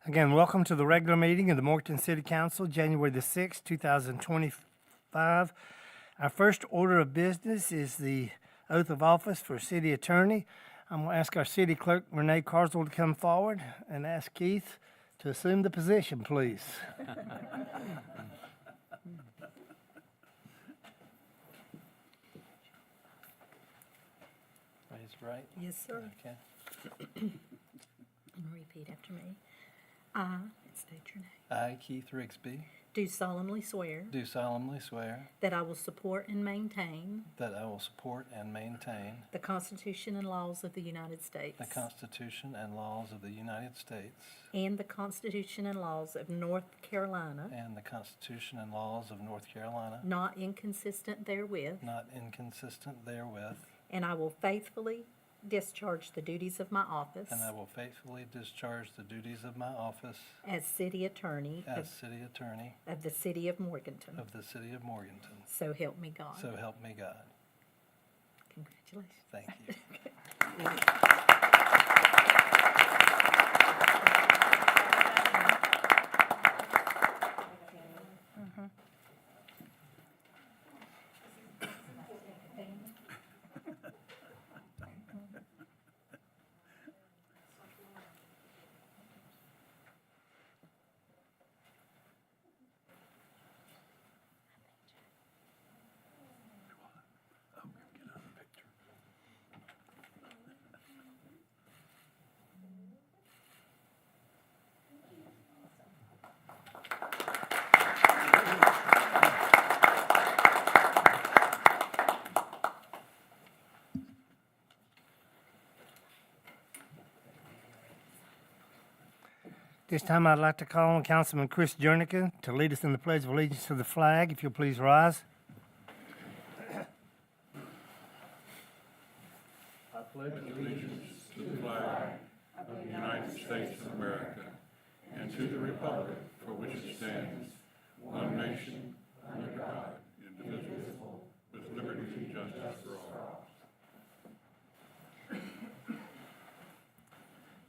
Again, welcome to the regular meeting of the Morganton City Council, January the 6th, 2025. Our first order of business is the oath of office for city attorney. I'm going to ask our city clerk, Renee Carswell, to come forward and ask Keith to assume the position, please. Raise right. Yes, sir. Okay. And repeat after me. I, state your name, I, Keith Rigsby, do solemnly swear do solemnly swear that I will support and maintain that I will support and maintain the Constitution and laws of the United States the Constitution and laws of the United States and the Constitution and laws of North Carolina, and the Constitution and laws of North Carolina, not inconsistent therewith, not inconsistent therewith, and I will faithfully discharge the duties of my office and I will faithfully discharge the duties of my office as city attorney as city attorney of the city of Morganton. of the city of Morganton. So help me God. So help me God. Congratulations. Thank you. This time I'd like to call on Councilman Chris Jernigan to lead us in the Pledge of Allegiance to the flag. If you'll please rise. I pledge allegiance to the flag of the United States of America and to the republic for which it stands, one nation, under God, indivisible, with liberty and justice for all.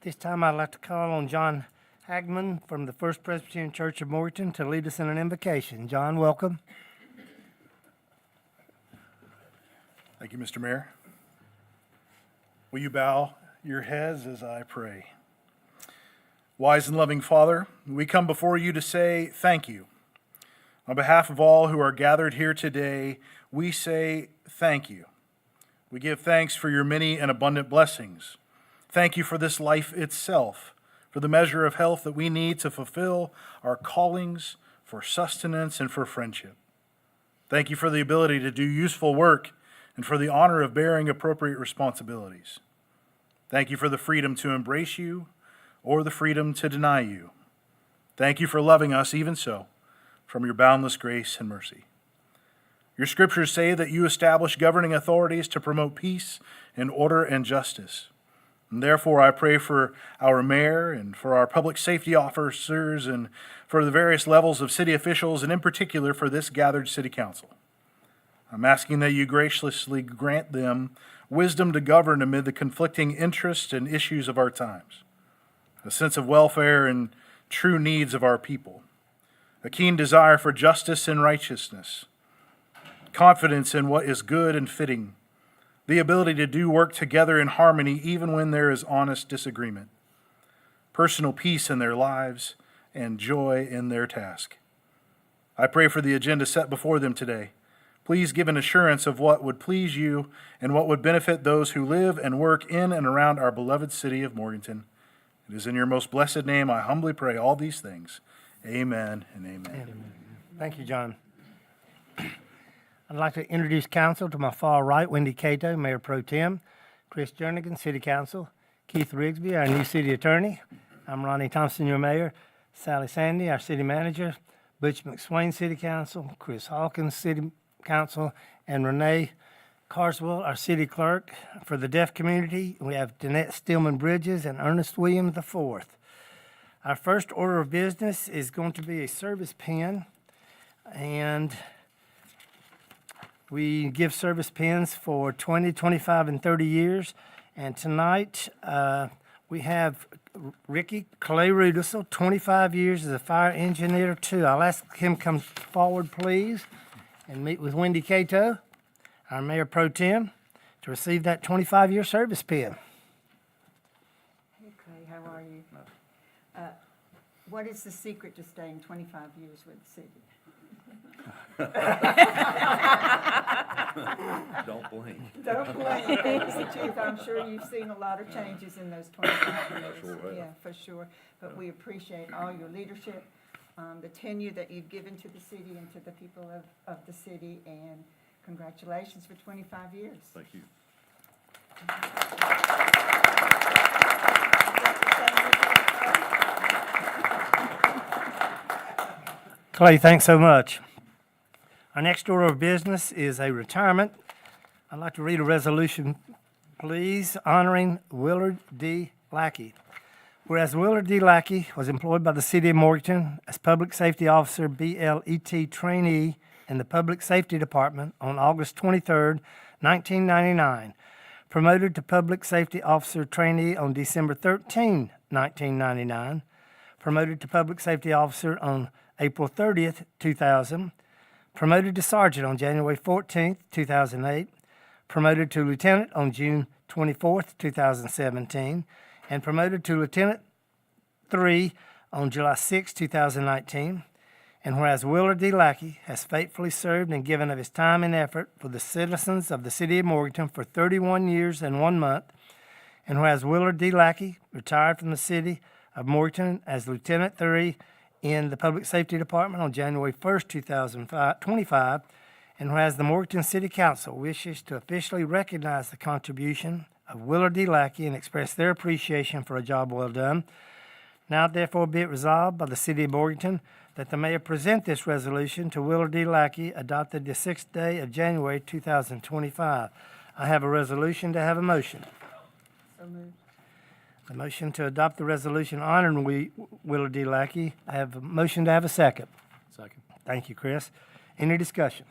This time I'd like to call on John Hagman from the First Presbyterian Church of Morganton to lead us in an invocation. John, welcome. Thank you, Mr. Mayor. Will you bow your heads as I pray? Wise and loving Father, we come before you to say thank you. On behalf of all who are gathered here today, we say thank you. We give thanks for your many and abundant blessings. Thank you for this life itself, for the measure of health that we need to fulfill our callings, for sustenance, and for friendship. Thank you for the ability to do useful work and for the honor of bearing appropriate responsibilities. Thank you for the freedom to embrace you or the freedom to deny you. Thank you for loving us even so, from your boundless grace and mercy. Your scriptures say that you establish governing authorities to promote peace and order and justice. And therefore, I pray for our mayor and for our public safety officers and for the various levels of city officials, and in particular for this gathered city council. I'm asking that you graciously grant them wisdom to govern amid the conflicting interests and issues of our times, a sense of welfare and true needs of our people, a keen desire for justice and righteousness, confidence in what is good and fitting, the ability to do work together in harmony even when there is honest disagreement, personal peace in their lives, and joy in their task. I pray for the agenda set before them today. Please give an assurance of what would please you and what would benefit those who live and work in and around our beloved city of Morganton. It is in your most blessed name I humbly pray all these things. Amen and amen. Thank you, John. I'd like to introduce council. To my far right, Wendy Cato, Mayor Pro Tem, Chris Jernigan, City Council, Keith Rigsby, our new city attorney. I'm Ronnie Thompson, your mayor, Sally Sandy, our city manager, Butch McSwain, City Council, Chris Hawkins, City Council, and Renee Carswell, our city clerk. For the deaf community, we have Danette Stillman Bridges and Ernest Williams IV. Our first order of business is going to be a service pin, and we give service pins for 20, 25, and 30 years. And tonight, We have Ricky Clay Rudisell, 25 years as a fire engineer too. I'll ask him come forward, please, and meet with Wendy Cato, our Mayor Pro Tem, to receive that 25-year service pin. Okay, how are you? What is the secret to staying 25 years with the city? Don't blink. Don't blame it's the truth. I'm sure you've seen a lot of changes in those 25 years. sure have. Yeah, for sure. But we appreciate all your leadership, the tenure that you've given to the city and to the people of the city, and congratulations for 25 years. Thank you. Clay, thanks so much. Our next order of business is a retirement. I'd like to read a resolution, please, honoring Willard D. Lackey. Whereas Willard D. Lackey was employed by the City of Morganton as Public Safety Officer BLET trainee in the Public Safety Department on August 23, 1999, promoted to Public Safety Officer trainee on December 13, 1999, promoted to Public Safety Officer on April 30, 2000, promoted to Sergeant on January 14, 2008, promoted to Lieutenant on June 24, 2017, and promoted to Lieutenant 3 on July 6, 2019. And whereas Willard D. Lackey has faithfully served and given of his time and effort for the citizens of the City of Morganton for 31 years and 1 month, and whereas Willard D. Lackey retired from the City of Morganton as Lieutenant 3 in the Public Safety Department on January 1st, 2025, and whereas the Morganton City Council wishes to officially recognize the contribution of Willard D. Lackey and express their appreciation for a job well done, now therefore be it resolved by the City of Morganton that the mayor present this resolution to Willard D. Lackey, adopted the 6th day of January 2025. I have a resolution to have a motion. So moved. A motion to adopt the resolution honoring Willard D. Lackey. I have a motion to have a second. Second. Thank you, Chris. Any discussion?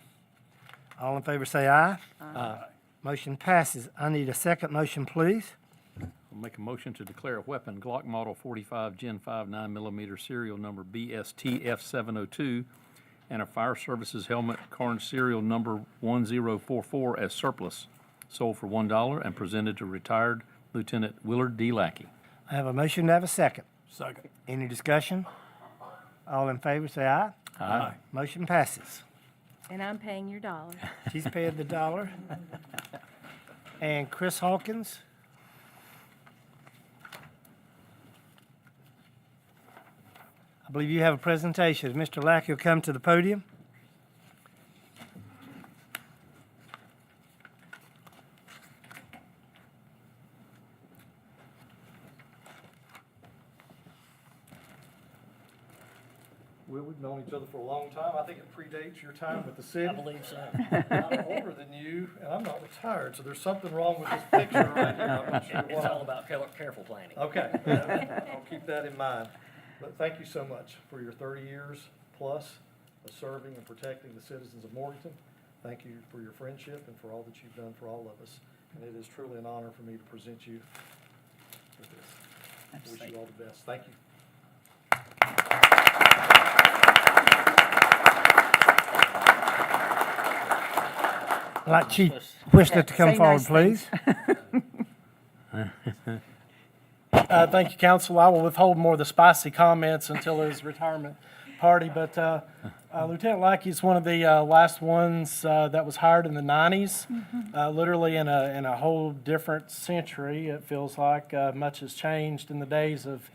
All in favor say aye. Aye. Motion passes. I need a second motion, please. I'll make a motion to declare a weapon Glock Model 45 Gen 5 9mm serial number BSTF702 and a fire services helmet Carnes serial number 1044 as surplus, sold for $1 and presented to retired Lieutenant Willard D. Lackey. I have a motion to have a second. Second. Any discussion? All in favor say aye. Aye. Motion passes. And I'm paying your dollar. She's paid the $1. And Chris Hawkins. I believe you have a presentation. Mr. Lackey will come to the podium. Will, we've known each other for a long time. I think it predates your time with the city. I believe so. I'm older than you, and I'm not retired, so there's something wrong with this picture right here. I'm not sure It's all why. about careful planning. Okay, I'll keep that in mind. But thank you so much for your 30 years plus of serving and protecting the citizens of Morganton. Thank you for your friendship and for all that you've done for all of us. And it is truly an honor for me to present you with this. Wish you all the best. Thank you. I'd like Chief Whistler to come Say forward, nice please. Thank you, council. I will withhold more of the spicy comments until his retirement party, but Lieutenant Lackey is one of the last ones that was hired in the 90s, literally in a whole different century. It feels like much has changed in the days of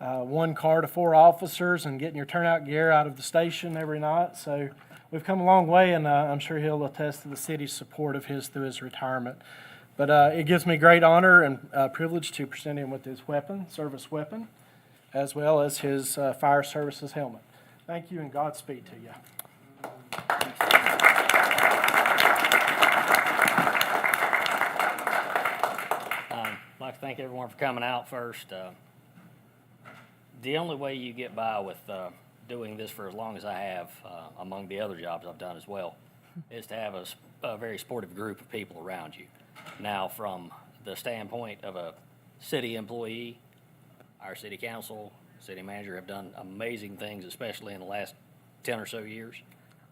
1 car to 4 officers and getting your turnout gear out of the station every night. So we've come a long way, and I'm sure he'll attest to the city's support of his through his retirement. But it gives me great honor and privilege to present him with his weapon, service weapon, as well as his fire services helmet. Thank you, and Godspeed to you. I'd like to thank everyone for coming out first. The only way you get by with doing this for as long as I have, among the other jobs I've done as well, is to have a very supportive group of people around you. Now, from the standpoint of a city employee. Our city council, city manager have done amazing things, especially in the last 10 or so years,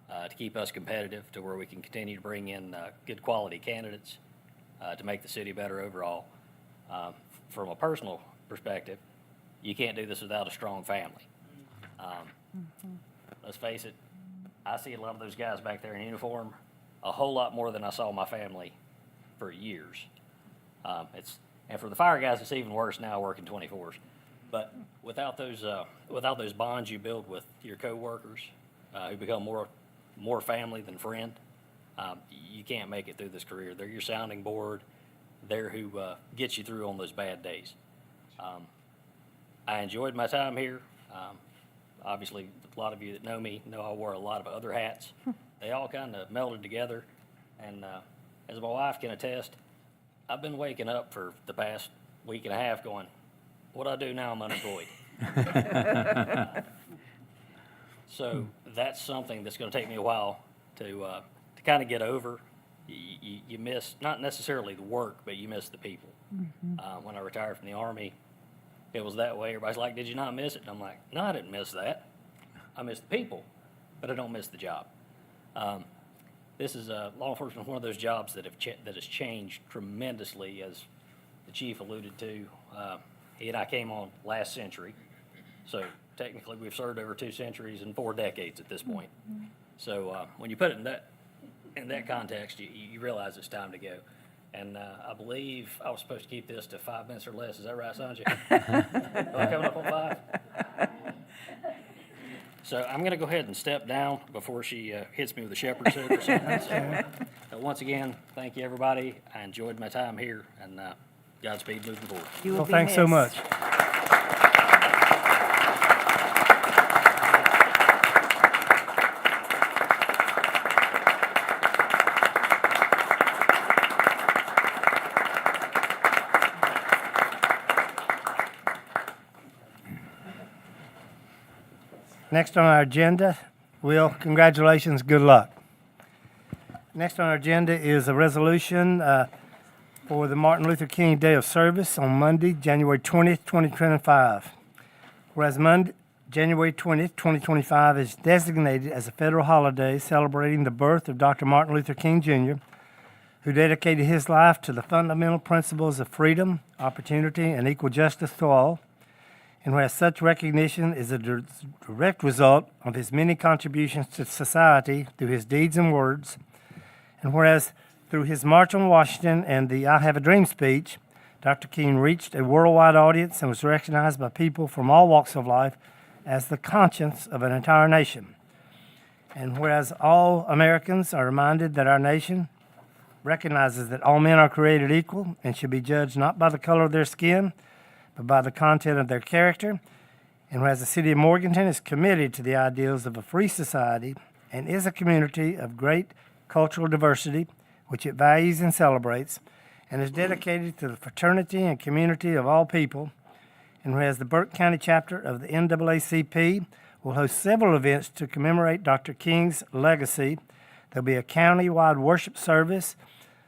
to keep us competitive to where we can continue to bring in good quality candidates to make the city better overall. From a personal perspective, you can't do this without a strong family. Let's face it, I see a lot of those guys back there in uniform a whole lot more than I saw my family for years. And for the fire guys, it's even worse now working 24s. But without those bonds you build with your coworkers, who become more family than friend, you can't make it through this career. They're your sounding board. They're who gets you through on those bad days. I enjoyed my time here. Obviously, a lot of you that know me know I wore a lot of other hats. They all kind of melded together. And as my wife can attest, I've been waking up for the past week and a half going, what do I do now I'm unemployed? So that's something that's going to take me a while to kind of get over. You miss, not necessarily the work, but you miss the people. When I retired from the Army, it was that way. Everybody's like, did you not miss it? And I'm like, no, I didn't miss that. I miss the people, but I don't miss the job. This is law enforcement, one of those jobs that has changed tremendously, as the chief alluded to. He and I came on last century, so technically we've served over 2 centuries and 4 decades at this point. So when you put it in that context, you realize it's time to go. And I believe I was supposed to keep this to 5 minutes or less. Is that right, Sanjay? Am I coming up on 5? So I'm going to go ahead and step down before she hits me with a shepherd's hook or something. So, once again, thank you, everybody. I enjoyed my time here, and Godspeed moving forward. You will Well, be thanks so missed. much. Next on our agenda, Will, congratulations, good luck. Next on our agenda is a resolution for the Martin Luther King Day of Service on Monday, January 20th, 2025. Whereas Monday, January 20th, 2025 is designated as a federal holiday celebrating the birth of Dr. Martin Luther King Jr., who dedicated his life to the fundamental principles of freedom, opportunity, and equal justice to all. And whereas such recognition is a direct result of his many contributions to society through his deeds and words, and whereas through his March on Washington and the I Have a Dream speech, Dr. King reached a worldwide audience and was recognized by people from all walks of life as the conscience of an entire nation. And whereas all Americans are reminded that our nation recognizes that all men are created equal and should be judged not by the color of their skin, but by the content of their character. And whereas the city of Morganton is committed to the ideals of a free society and is a community of great cultural diversity, which it values and celebrates, and is dedicated to the fraternity and community of all people. And whereas the Burke County chapter of the NAACP will host several events to commemorate Dr. King's legacy, there'll be a county-wide worship service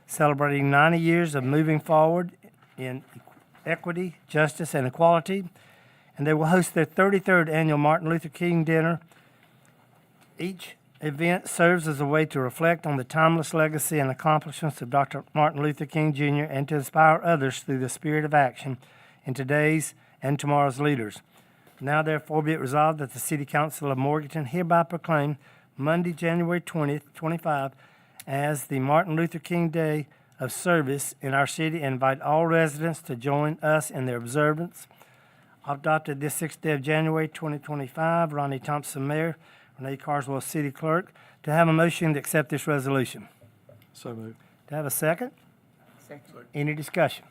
celebrating 90 years of moving forward in equity, justice, and equality, and they will host their 33rd annual Martin Luther King dinner. Each event serves as a way to reflect on the timeless legacy and accomplishments of Dr. Martin Luther King Jr. and to inspire others through the spirit of action in today's and tomorrow's leaders. Now, therefore, be it resolved that the City Council of Morganton hereby proclaim Monday, January 20th, 2025, as the Martin Luther King Day of Service in our city, and invite all residents to join us in their observance. Adopted this 6th day of January 2025, Ronnie Thompson, Mayor, Renee Carswell, City Clerk, to have a motion to accept this resolution. So moved. To have a second? Second. Any discussion?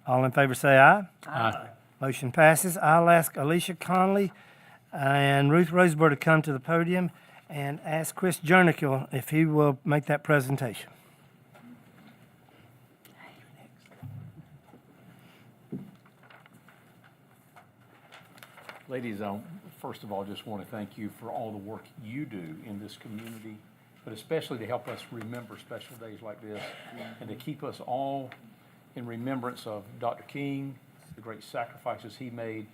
All in favor say aye. Aye. Motion passes. I'll ask Alicia Conley and Ruth Roseburg to come to the podium and ask Chris Jernickel if he will make that presentation. Ladies, first of all, just want to thank you for all the work you do in this community, but especially to help us remember special days like this and to keep us all in remembrance of Dr. King, the great sacrifices he made,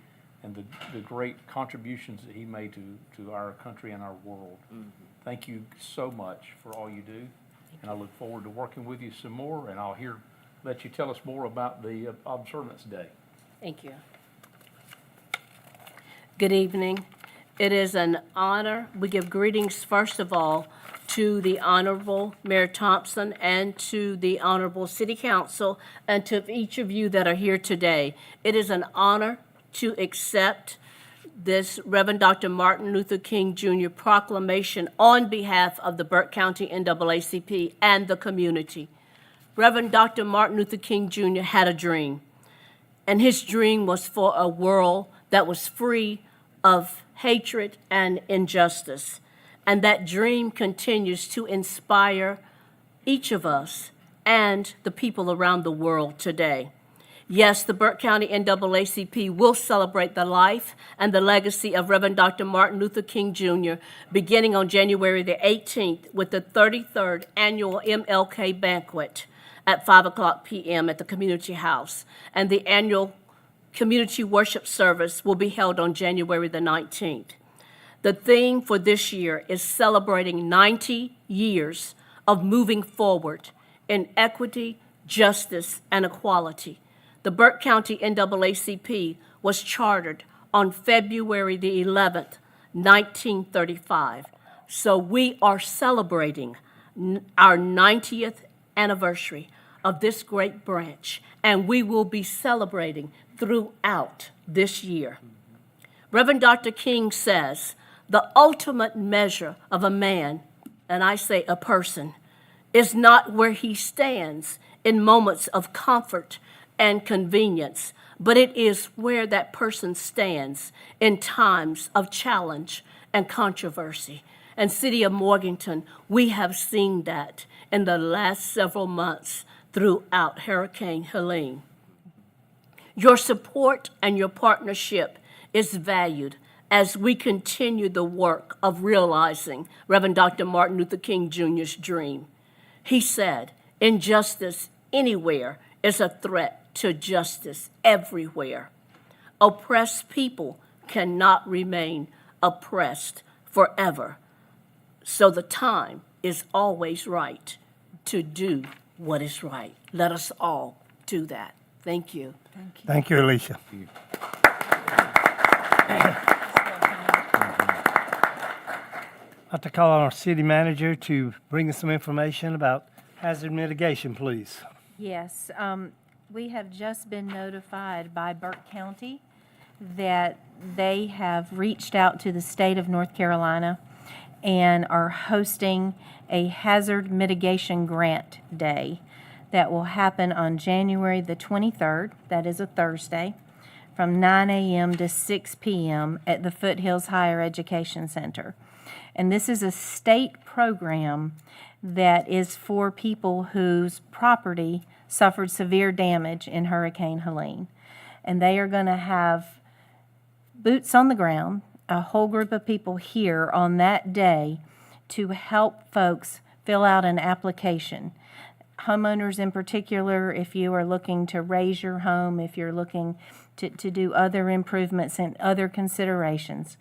and the great contributions that he made to our country and our world. Thank you so much for all you do, and I look forward to working with you some more, and I'll let you tell us more about the Observance Day. Thank you. Good evening. It is an honor. We give greetings, first of all, to the Honorable Mayor Thompson and to the Honorable City Council and to each of you that are here today. It is an honor to accept this Reverend Dr. Martin Luther King Jr. proclamation on behalf of the Burke County NAACP and the community. Reverend Dr. Martin Luther King Jr. had a dream, and his dream was for a world that was free of hatred and injustice. And that dream continues to inspire each of us and the people around the world today. Yes, the Burke County NAACP will celebrate the life and the legacy of Reverend Dr. Martin Luther King Jr. beginning on January the 18th with the 33rd annual MLK banquet at 5:00 p.m. at the Community House. And the annual community worship service will be held on January the 19th. The theme for this year is celebrating 90 years of moving forward in equity, justice, and equality. The Burke County NAACP was chartered on February the 11th, 1935. So we are celebrating our 90th anniversary of this great branch, and we will be celebrating throughout this year. Reverend Dr. King says, the ultimate measure of a man, and I say a person, is not where he stands in moments of comfort and convenience, but it is where that person stands in times of challenge and controversy. And City of Morganton, we have seen that in the last several months throughout Hurricane Helene. Your support and your partnership is valued as we continue the work of realizing Reverend Dr. Martin Luther King Jr.'s dream. He said, injustice anywhere is a threat to justice everywhere. Oppressed people cannot remain oppressed forever. So the time is always right to do what is right. Let us all do that. Thank you. Thank you, Alicia. I'd like to call on our city manager to bring us some information about hazard mitigation, please. Yes, we have just been notified by Burke County that they have reached out to the state of North Carolina and are hosting a hazard mitigation grant day that will happen on January the 23rd, that is a Thursday, from 9 a.m. to 6 p.m. at the Foothills Higher Education Center. And this is a state program that is for people whose property suffered severe damage in Hurricane Helene. And they are going to have boots on the ground, a whole group of people here on that day to help folks fill out an application. Homeowners in particular, if you are looking to raise your home, if you're looking to do other improvements and other considerations.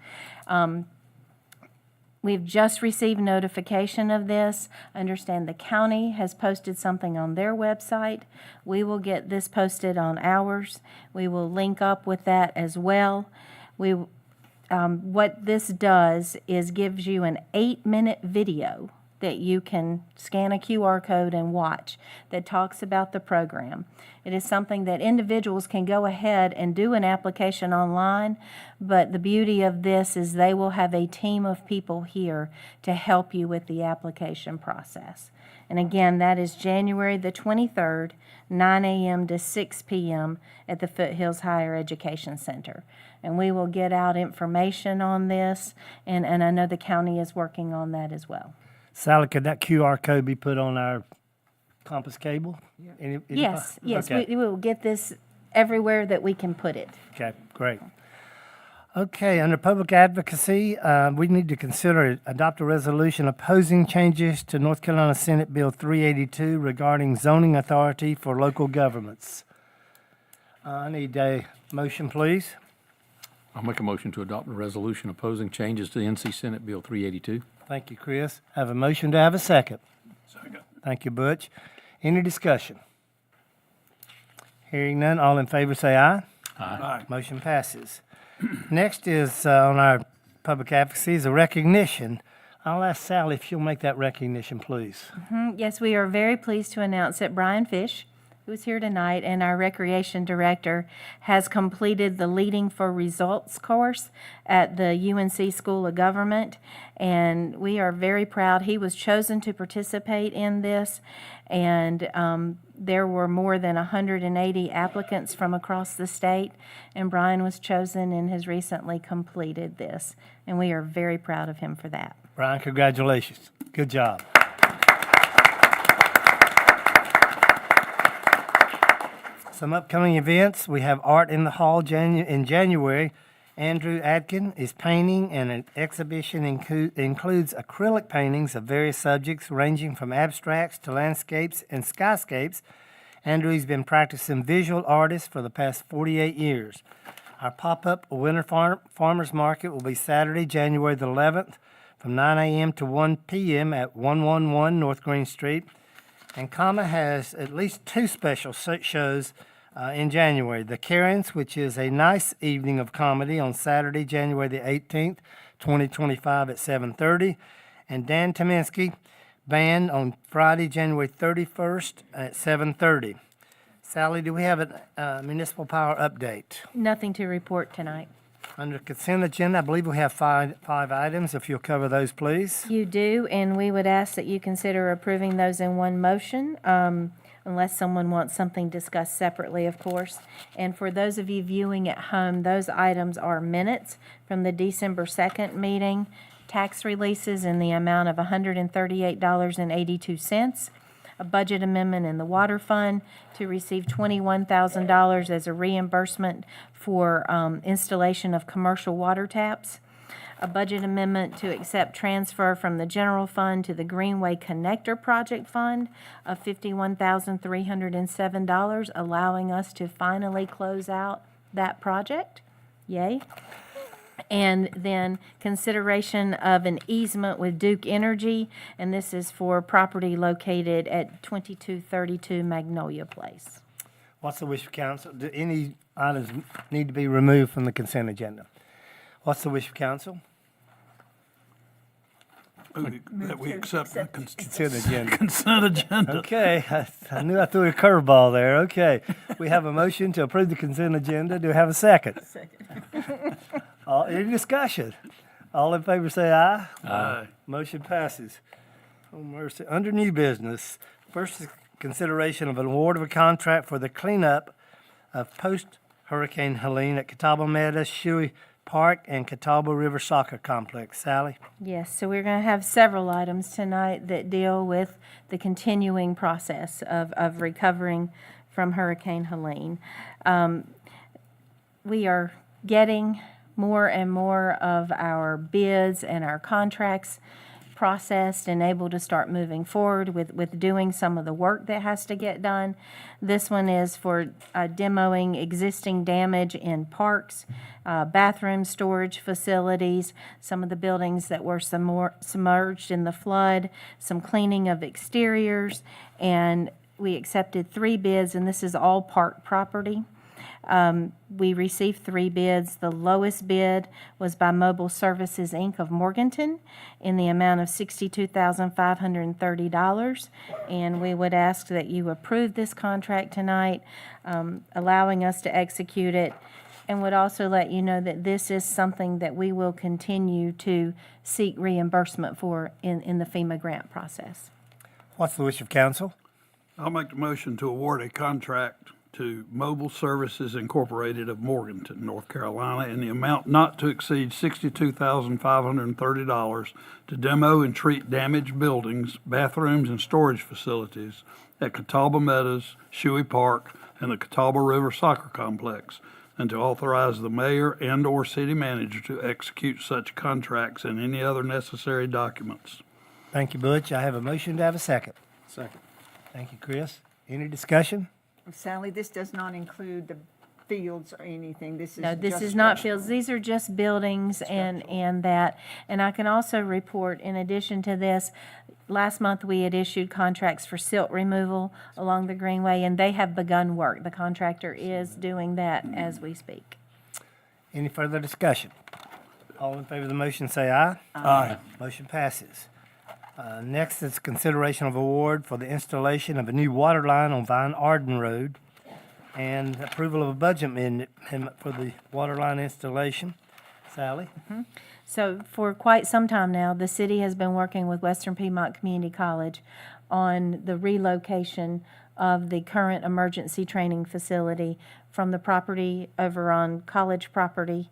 We've just received notification of this. I understand the county has posted something on their website. We will get this posted on ours. We will link up with that as well. What this does is gives you an 8-minute video that you can scan a QR code and watch that talks about the program. It is something that individuals can go ahead and do an application online, but the beauty of this is they will have a team of people here to help you with the application process. And again, that is January the 23rd, 9 a.m. to 6 p.m. at the Foothills Higher Education Center. And we will get out information on this, and I know the county is working on that as well. Sally, could that QR code be put on our compass cable? Yes, Okay. we will get this everywhere that we can put it. Okay, great. Okay, under public advocacy, we need to consider adopt a resolution opposing changes to North Carolina Senate Bill 382 regarding zoning authority for local governments. I need a motion, please. I'll make a motion to adopt a resolution opposing changes to NC Senate Bill 382. Thank you, Chris. Have a motion to have a second. Second. Thank you, Butch. Any discussion? Hearing none, all in favor say aye. Aye. Motion passes. Next is on our public advocacy is a recognition. I'll ask Sally if she'll make that recognition, please. Yes, we are very pleased to announce that Brian Fish, who is here tonight, and our recreation director, has completed the Leading for Results course at the UNC School of Government, and we are very proud. He was chosen to participate in this, and there were more than 180 applicants from across the state, and Brian was chosen and has recently completed this, and we are very proud of him for that. Brian, congratulations. Good job. Some upcoming events. We have Art in the Hall in January. Andrew Adkin is painting, and an exhibition includes acrylic paintings of various subjects ranging from abstracts to landscapes and skyscapes. Andrew's been practicing visual artist for the past 48 years. Our pop-up winter farmers market will be Saturday, January the 11th from 9 a.m. to 1 p.m. at 111 North Green Street. And Comma has at least two special shows in January. The Karens, which is a nice evening of comedy on Saturday, January the 18th, 2025 at 7:30. And Dan Tominski Band on Friday, January 31st at 7:30. Sally, do we have a municipal power update? Nothing to report tonight. Under consent agenda, I believe we have five items. If you'll cover those, please. You do, and we would ask that you consider approving those in one motion, unless someone wants something discussed separately, of course. And for those of you viewing at home, those items are minutes from the December 2nd meeting, tax releases in the amount of $138.82, a budget amendment in the water fund to receive $21,000 as a reimbursement for installation of commercial water taps, a budget amendment to accept transfer from the general fund to the Greenway Connector Project Fund of $51,307, allowing us to finally close out that project. Yay. And then consideration of an easement with Duke Energy, and this is for property located at 2232 Magnolia Place. What's the wish of council? Do any items need to be removed from the consent agenda? What's the wish of council? That we accept the Consent agenda. consent agenda. Okay, I knew I threw a curveball there. Okay, we have a motion to approve the consent agenda. Do we have a second? Second. Any discussion? All in favor say aye. Aye. Motion passes. Oh, mercy. Under new business, first is consideration of an award of a contract for the cleanup of post-Hurricane Helene at Catawba Meadows, Shuey Park, and Catawba River Soccer Complex. Sally? Yes, so we're going to have several items tonight that deal with the continuing process of recovering from Hurricane Helene. We are getting more and more of our bids and our contracts processed and able to start moving forward with doing some of the work that has to get done. This one is for demoing existing damage in parks, bathroom storage facilities, some of the buildings that were submerged in the flood, some cleaning of exteriors, and we accepted 3 bids, and this is all park property. We received 3 bids. The lowest bid was by Mobile Services, Inc. of Morganton in the amount of $62,530. And we would ask that you approve this contract tonight, allowing us to execute it, and would also let you know that this is something that we will continue to seek reimbursement for in the FEMA grant process. What's the wish of council? I'll make the motion to award a contract to Mobile Services Incorporated of Morganton, North Carolina, in the amount not to exceed $62,530 to demo and treat damaged buildings, bathrooms, and storage facilities at Catawba Meadows, Shuey Park, and the Catawba River Soccer Complex. and to authorize the mayor and/or city manager to execute such contracts and any other necessary documents. Thank you, Butch. I have a motion to have a second. Second. Thank you, Chris. Any discussion? Sally, this does not include the fields or anything. This is No, this just is not structural. fields, these are just buildings and that. And I can also report, in addition to this, last month we had issued contracts for silt removal along the Greenway, and they have begun work. The contractor is doing that as we speak. Any further discussion? All in favor of the motion, say aye. Aye. Motion passes. Next is consideration of award for the installation of a new water line on Vine Arden Road and approval of a budget amendment for the water line installation. Sally? So for quite some time now, the city has been working with Western Piedmont Community College on the relocation of the current emergency training facility from the property over on college property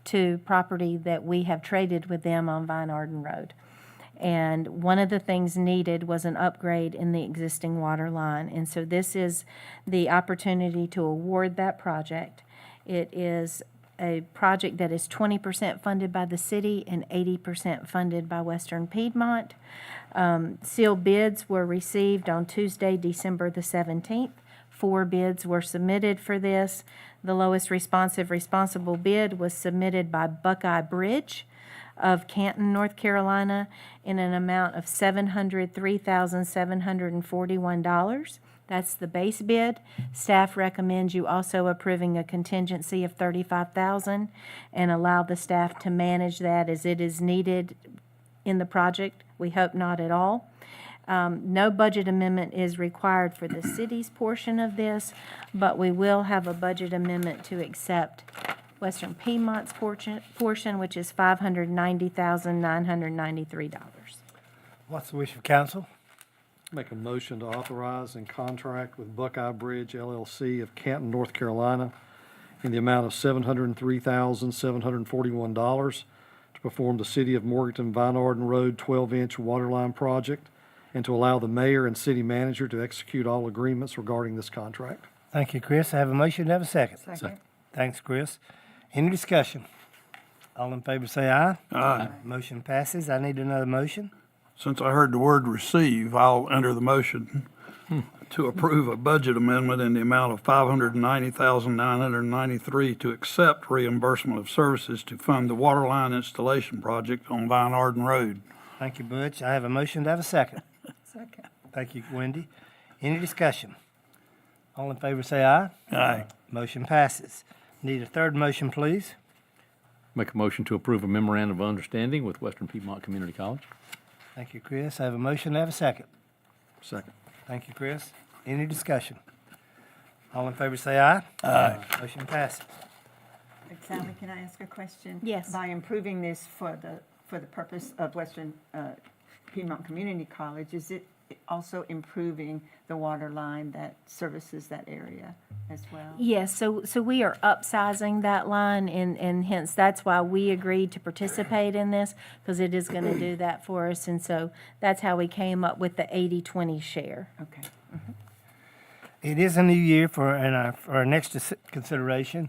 to property that we have traded with them on Vine Arden Road. And one of the things needed was an upgrade in the existing water line. And so this is the opportunity to award that project. It is a project that is 20% funded by the city and 80% funded by Western Piedmont. Sealed bids were received on Tuesday, December the 17th. 4 bids were submitted for this. The lowest responsible bid was submitted by Buckeye Bridge of Canton, North Carolina, in an amount of $703,741. That's the base bid. Staff recommends you also approving a contingency of $35,000 and allow the staff to manage that as it is needed in the project. We hope not at all. No budget amendment is required for the city's portion of this, but we will have a budget amendment to accept Western Piedmont's portion, which is $590,993. What's the wish of council? Make a motion to authorize and contract with Buckeye Bridge LLC of Canton, North Carolina, in the amount of $703,741 to perform the City of Morganton Vine Arden Road 12-inch waterline project, and to allow the mayor and city manager to execute all agreements regarding this contract. Thank you, Chris. I have a motion to have a second. Second. Thanks, Chris. Any discussion? All in favor, say aye. Aye. Motion passes. I need another motion. Since I heard the word receive, I'll enter the motion to approve a budget amendment in the amount of $590,993 to accept reimbursement of services to fund the water line installation project on Vine Arden Road. Thank you, Butch. I have a motion to have a second. Second. Thank you, Wendy. Any discussion? All in favor, say aye. Aye. Motion passes. Need a third motion, please. Make a motion to approve a memorandum of understanding with Western Piedmont Community College. Thank you, Chris. I have a motion to have a second. Second. Thank you, Chris. Any discussion? All in favor, say aye. Aye. Motion passes. Sally, can I ask a question? Yes. By improving this for the purpose of Western Piedmont Community College, is it also improving the water line that services that area as well? Yes, so we are upsizing that line, and hence that's why we agreed to participate in this, because it is going to do that for us. And so that's how we came up with the 80-20 share. Okay. It is a new year for our next consideration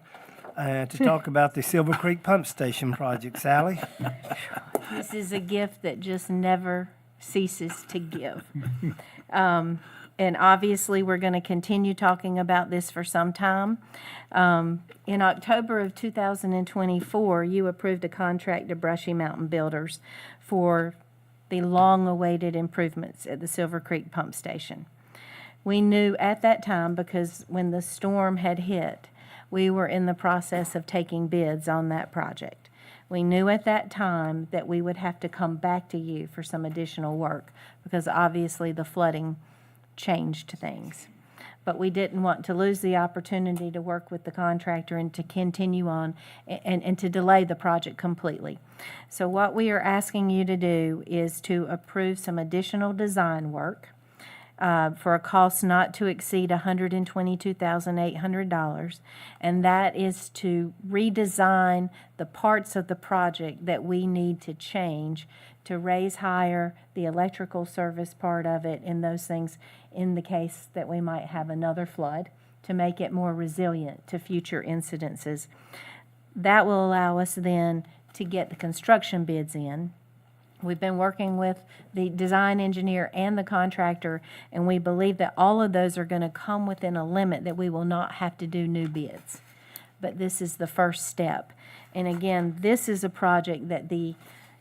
to talk about the Silver Creek Pump Station project. Sally? This is a gift that just never ceases to give. And obviously, we're going to continue talking about this for some time. In October of 2024, you approved a contract to Brushy Mountain Builders for the long-awaited improvements at the Silver Creek Pump Station. We knew at that time, because when the storm had hit, we were in the process of taking bids on that project. We knew at that time that we would have to come back to you for some additional work, because obviously the flooding changed things. But we didn't want to lose the opportunity to work with the contractor and to continue on and to delay the project completely. So what we are asking you to do is to approve some additional design work for a cost not to exceed $122,800, and that is to redesign the parts of the project that we need to change to raise higher the electrical service part of it and those things in the case that we might have another flood, to make it more resilient to future incidences. That will allow us then to get the construction bids in. We've been working with the design engineer and the contractor, and we believe that all of those are going to come within a limit that we will not have to do new bids. But this is the first step. And again, this is a project that the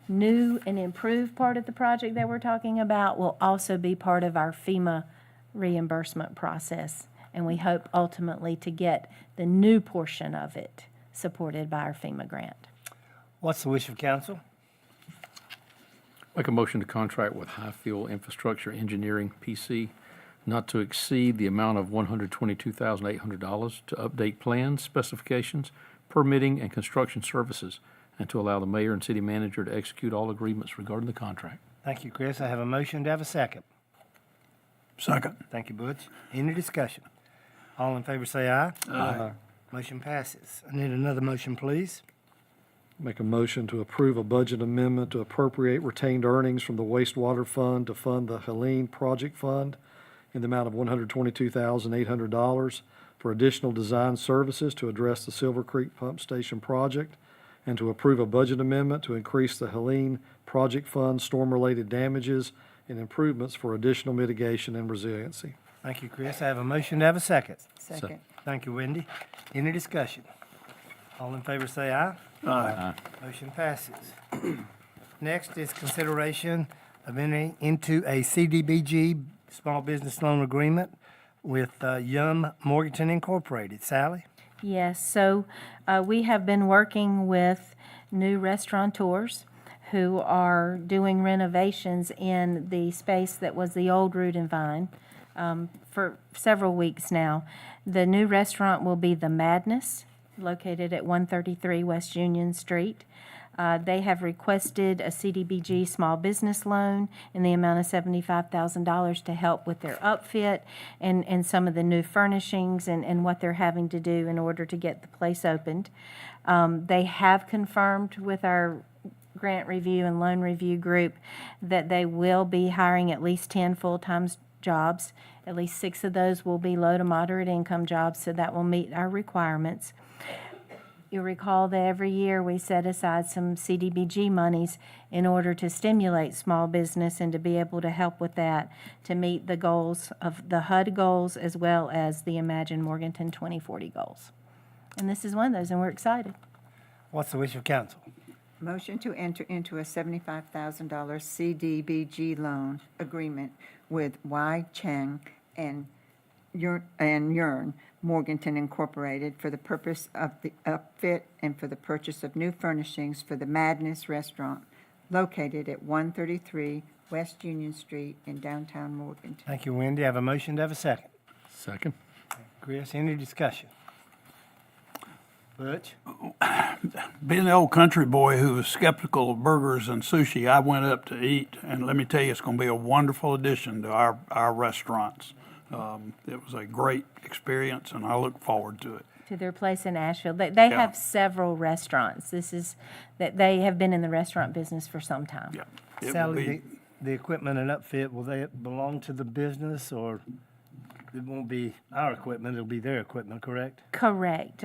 new and improved part of the project that we're talking about will also be part of our FEMA reimbursement process. And we hope ultimately to get the new portion of it supported by our FEMA grant. What's the wish of council? Make a motion to contract with High Fuel Infrastructure Engineering, PC, not to exceed the amount of $122,800 to update plans, specifications, permitting, and construction services, and to allow the mayor and city manager to execute all agreements regarding the contract. Thank you, Chris. I have a motion to have a second. Second. Thank you, Butch. Any discussion? All in favor say aye. Aye. Motion passes. I need another motion, please. Make a motion to approve a budget amendment to appropriate retained earnings from the wastewater fund to fund the Helene Project Fund in the amount of $122,800 for additional design services to address the Silver Creek Pump Station project, and to approve a budget amendment to increase the Helene Project Fund storm-related damages and improvements for additional mitigation and resiliency. Thank you, Chris. I have a motion to have a second. Second. Thank you, Wendy. Any discussion? All in favor say aye. Aye. Motion passes. Next is consideration of entering into a CDBG small business loan agreement with Yum Morganton Incorporated. Sally? Yes, so we have been working with new restaurateurs who are doing renovations in the space that was the old Root and Vine for several weeks now. The new restaurant will be The Madness, located at 133 West Union Street. They have requested a CDBG small business loan in the amount of $75,000 to help with their upfit and some of the new furnishings and what they're having to do in order to get the place opened. They have confirmed with our grant review and loan review group that they will be hiring at least 10 full-time jobs. At least 6 of those will be low to moderate income jobs, so that will meet our requirements. You'll recall that every year we set aside some CDBG monies in order to stimulate small business and to be able to help with that, to meet the goals of the HUD goals as well as the Imagine Morganton 2040 goals. And this is one of those, and we're excited. What's the wish of council? Motion to enter into a $75,000 CDBG loan agreement with Y. Chang and Yearn Morganton Incorporated for the purpose of the upfit and for the purchase of new furnishings for the Madness Restaurant located at 133 West Union Street in downtown Morganton. Thank you, Wendy. I have a motion to have a second. Second. Chris, any discussion? Butch? Being the old country boy who was skeptical of burgers and sushi, I went up to eat, and let me tell you, it's going to be a wonderful addition to our restaurants. It was a great experience, and I look forward to it. To their place in Asheville. They Yeah. have several restaurants. This is, that they have been in the restaurant business for some time. Yeah. It will Sally, be, the equipment and upfit, will they belong to the business, or it won't be our equipment, it'll be their equipment, correct? Correct.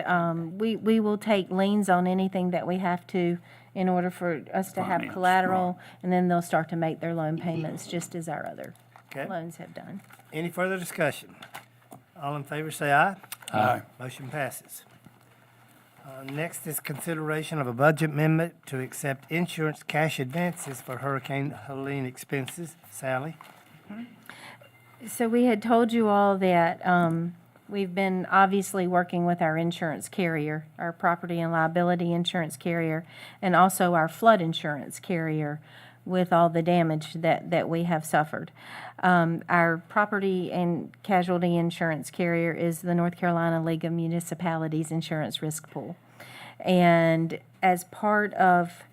We will take liens on anything that we have to in order for us to have Finance, collateral, and then they'll start to make their loan payments just as our other Okay. loans have done. Any further discussion? All in favor say aye. Aye. Motion passes. Next is consideration of a budget amendment to accept insurance cash advances for Hurricane Helene expenses. Sally? So we had told you all that we've been obviously working with our insurance carrier, our property and liability insurance carrier, and also our flood insurance carrier with all the damage that we have suffered. Our property and casualty insurance carrier is the North Carolina League of Municipalities Insurance Risk Pool. And as part of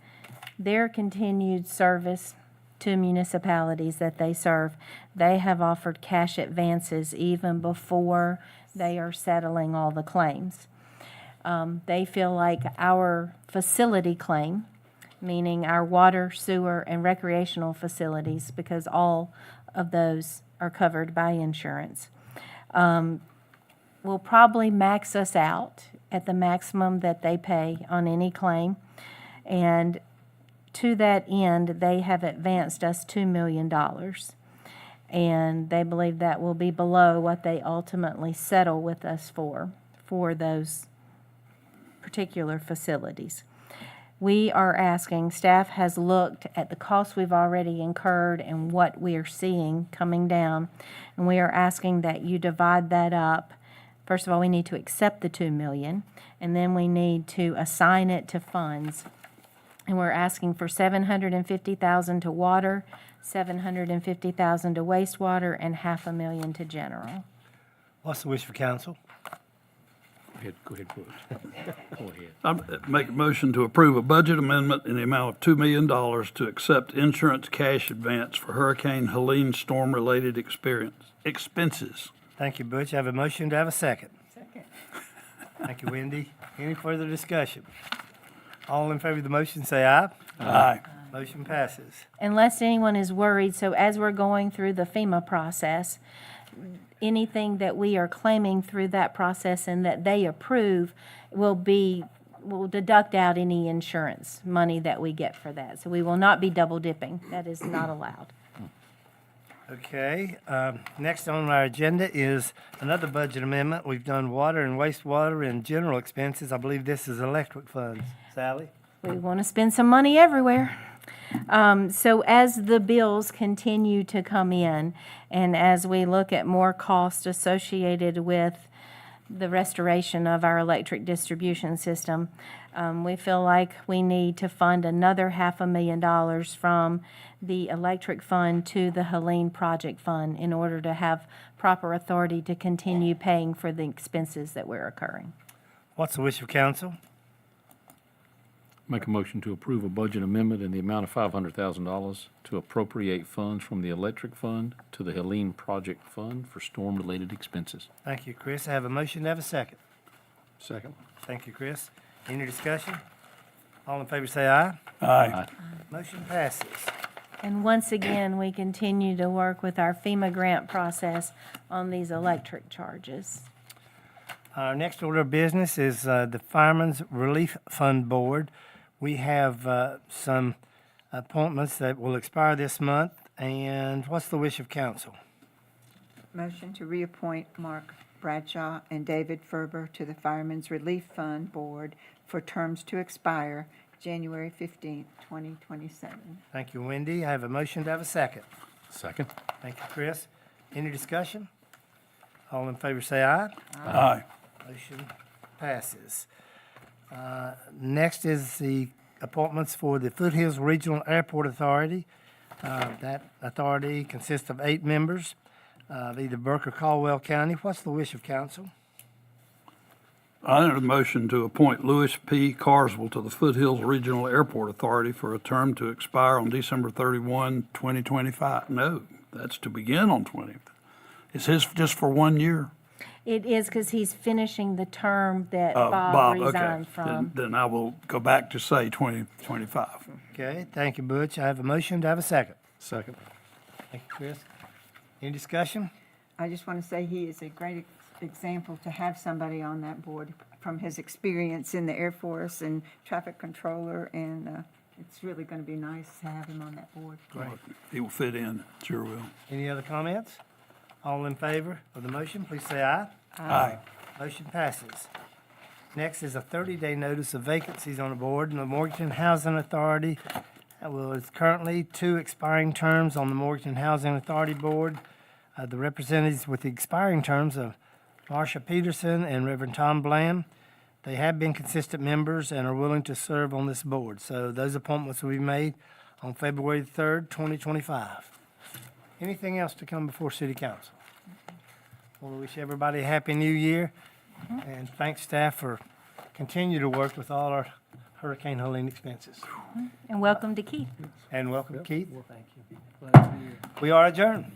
their continued service to municipalities that they serve, they have offered cash advances even before they are settling all the claims. They feel like our facility claim, meaning our water, sewer, and recreational facilities, because all of those are covered by insurance. will probably max us out at the maximum that they pay on any claim. And to that end, they have advanced us $2 million. And they believe that will be below what they ultimately settle with us for those particular facilities. We are asking, staff has looked at the costs we've already incurred and what we are seeing coming down, and we are asking that you divide that up. First of all, we need to accept the $2 million, and then we need to assign it to funds. And we're asking for $750,000 to water, $750,000 to wastewater, and $500,000 to general. What's the wish for council? Go ahead, Brooks. Go ahead. I make a motion to approve a budget amendment in the amount of $2 million to accept insurance cash advance for Hurricane Helene storm-related expenses. Thank you, Butch. I have a motion. Do I have a second? Second. Thank you, Wendy. Any further discussion? All in favor of the motion, say aye. Aye. Motion passes. Unless anyone is worried, so as we're going through the FEMA process, anything that we are claiming through that process and that they approve will deduct out any insurance money that we get for that. So we will not be double dipping. That is not allowed. Okay, next on our agenda is another budget amendment. We've done water and wastewater and general expenses. I believe this is electric funds. Sally? We want to spend some money everywhere. So as the bills continue to come in, and as we look at more costs associated with the restoration of our electric distribution system, we feel like we need to fund another $500,000 from the electric fund to the Helene project fund in order to have proper authority to continue paying for the expenses that we're incurring. What's the wish of council? Make a motion to approve a budget amendment in the amount of $500,000 to appropriate funds from the electric fund to the Helene project fund for storm-related expenses. Thank you, Chris. I have a motion. Do I have a second? Second. Thank you, Chris. Any discussion? All in favor say aye. Aye. Motion passes. And once again, we continue to work with our FEMA grant process on these electric charges. Our next order of business is the Fireman's Relief Fund Board. We have some appointments that will expire this month, and what's the wish of council? Motion to reappoint Mark Bradshaw and David Ferber to the Fireman's Relief Fund Board for terms to expire January 15th, 2027. Thank you, Wendy. I have a motion. To have a second? Second. Thank you, Chris. Any discussion? All in favor say aye. Aye. Motion passes. Next is the appointments for the Foothills Regional Airport Authority. That authority consists of 8 members of either Burke or Caldwell County. What's the wish of council? I enter a motion to appoint Louis P. Carswell to the Foothills Regional Airport Authority for a term to expire on December 31, 2025. No, that's to begin on 20th. Is his just for 1 year? It is because he's finishing the term that Oh, Bob okay. resigned from. Then I will go back to say 2025. Okay, thank you, Butch. I have a motion. To have a second? Second. Thank you, Chris. Any discussion? I just want to say he is a great example to have somebody on that board from his experience in the Air Force and traffic controller, and it's really going to be nice to have him on that board. Great. He will fit in, sure will. Any other comments? All in favor of the motion, please say aye. Aye. Motion passes. Next is a 30-day notice of vacancies on the board. And the Morganton Housing Authority, it's currently 2 expiring terms on the Morganton Housing Authority Board. The representatives with the expiring terms of Marsha Peterson and Reverend Tom Bland. They have been consistent members and are willing to serve on this board. So those appointments will be made on February 3rd, 2025. Anything else to come before City Council? Well, we wish everybody a happy new year, and thanks staff for continue to work with all our Hurricane Helene expenses. And welcome to Keith. And welcome, Keith. Thank you. We are adjourned.